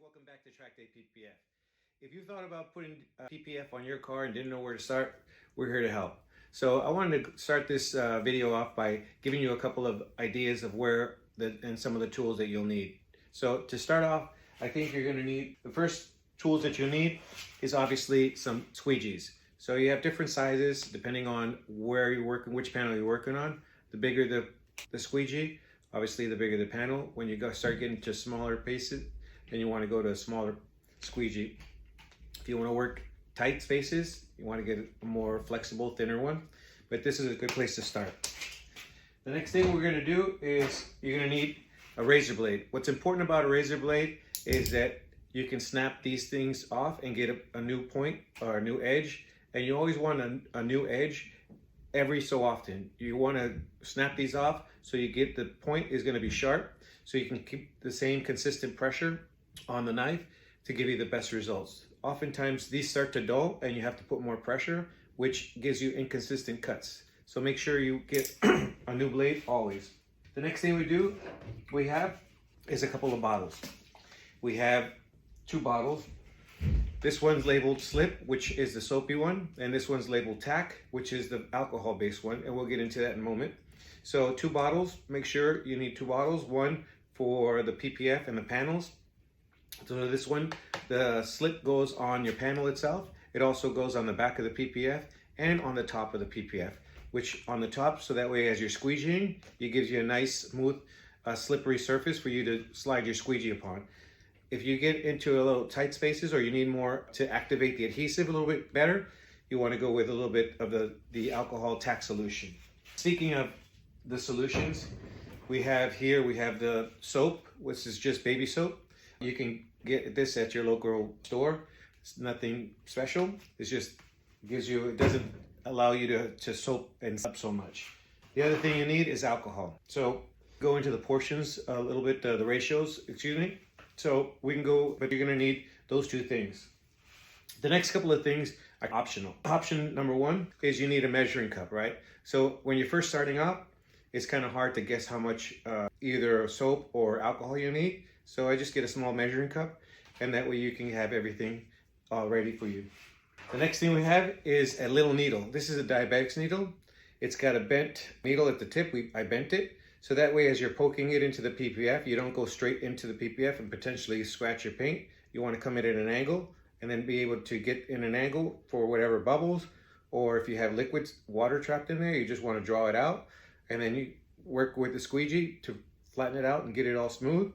welcome back to Track Day PPF. If you thought about putting PPF on your car and didn't know where to start, we're here to help. So I wanted to start this video off by giving you a couple of ideas of where and some of the tools that you'll need. So to start off, I think you're going to need, the first tools that you'll need is obviously some squeegees. So you have different sizes depending on where you're working, which panel you're working on. The bigger the squeegee, obviously the bigger the panel. When you start getting to smaller pieces, then you want to go to a smaller squeegee. If you want to work tight spaces, you want to get a more flexible, thinner one. But this is a good place to start. The next thing we're going to do is you're going to need a razor blade. What's important about a razor blade is that you can snap these things off and get a new point or a new edge. And you always want a new edge every so often. You want to snap these off so you get the point is going to be sharp, so you can keep the same consistent pressure on the knife to give you the best results. Oftentimes these start to dull and you have to put more pressure, which gives you inconsistent cuts. So make sure you get a new blade always. The next thing we have is a couple of bottles. We have 2 bottles. This one's labeled Slip, which is the soapy one, and this one's labeled Tack, which is the alcohol-based one, and we'll get into that in a moment. So 2 bottles, make sure you need 2 bottles, one for the PPF and the panels. So this one, the slip goes on your panel itself. It also goes on the back of the PPF and on the top of the PPF, which on the top, so that way as you're squeegeeing, it gives you a nice, smooth, slippery surface for you to slide your squeegee upon. If you get into a little tight spaces or you need more to activate the adhesive a little bit better, you want to go with a little bit of the alcohol tack solution. Speaking of the solutions, we have the soap, which is just baby soap. You can get this at your local store. It's nothing special. It's just it doesn't allow you to soap and up so much. The other thing you need is alcohol. So go into the portions a little bit, the ratios, excuse me. So we can go, but you're gonna need those 2 things. The next couple of things are optional. Option number 1 is you need a measuring cup, right? So when you're first starting out, it's kind of hard to guess how much either soap or alcohol you need. So I just get a small measuring cup, and that way you can have everything all ready for you. The next thing we have is a little needle. This is a diabetic's needle. It's got a bent needle at the tip. I bent it. So that way, as you're poking it into the PPF, you don't go straight into the PPF and potentially scratch your paint. You want to come in at an angle and then be able to get in an angle for whatever bubbles, or if you have liquid water trapped in there, you just want to draw it out. And then you work with the squeegee to flatten it out and get it all smooth.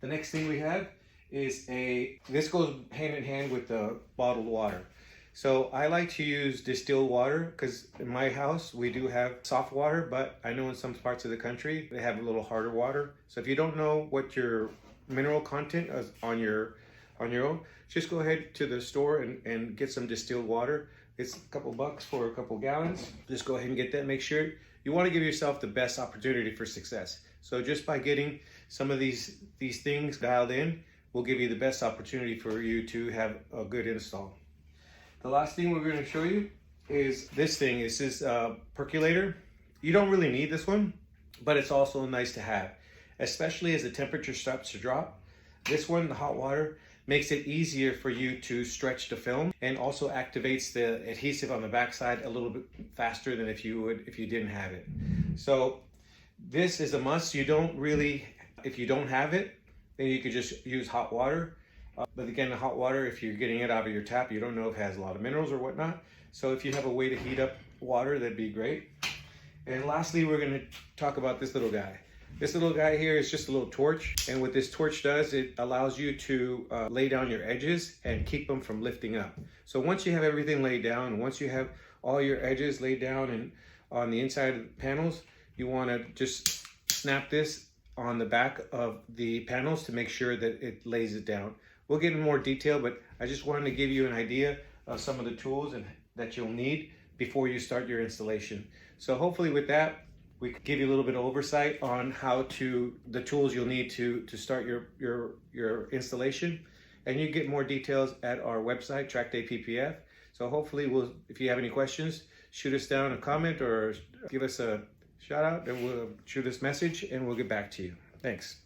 The next thing we have is this goes hand in hand with the bottled water. So I like to use distilled water because in my house we do have soft water, but I know in some parts of the country they have a little harder water. So if you don't know what your mineral content is on your own, just go ahead to the store and get some distilled water. It's a couple bucks for a couple gallons. Just go ahead and get that. Make sure you want to give yourself the best opportunity for success. So just by getting some of these things dialed in will give you the best opportunity for you to have a good install. The last thing we're going to show you is this thing. This is a percolator. You don't really need this one, but it's also nice to have, especially as the temperature starts to drop. This one, the hot water, makes it easier for you to stretch the film and also activates the adhesive on the backside a little bit faster than if you didn't have it. So this is a must. If you don't have it, then you could just use hot water. But again, the hot water, if you're getting it out of your tap, you don't know if it has a lot of minerals or whatnot. So if you have a way to heat up water, that'd be great. And lastly, we're going to talk about this little guy. This little guy here is just a little torch. And what this torch does, it allows you to lay down your edges and keep them from lifting up. So once you have everything laid down, once you have all your edges laid down and on the inside of the panels, you want to just snap this on the back of the panels to make sure that it lays it down. We'll get in more detail, but I just wanted to give you an idea of some of the tools that you'll need before you start your installation. So hopefully with that, we could give you a little bit of oversight on the tools you'll need to start your installation. And you get more details at our website, Track Day PPF. So hopefully if you have any questions, shoot us down a comment or give us a shout out, and we'll shoot us a message and we'll get back to you. Thanks.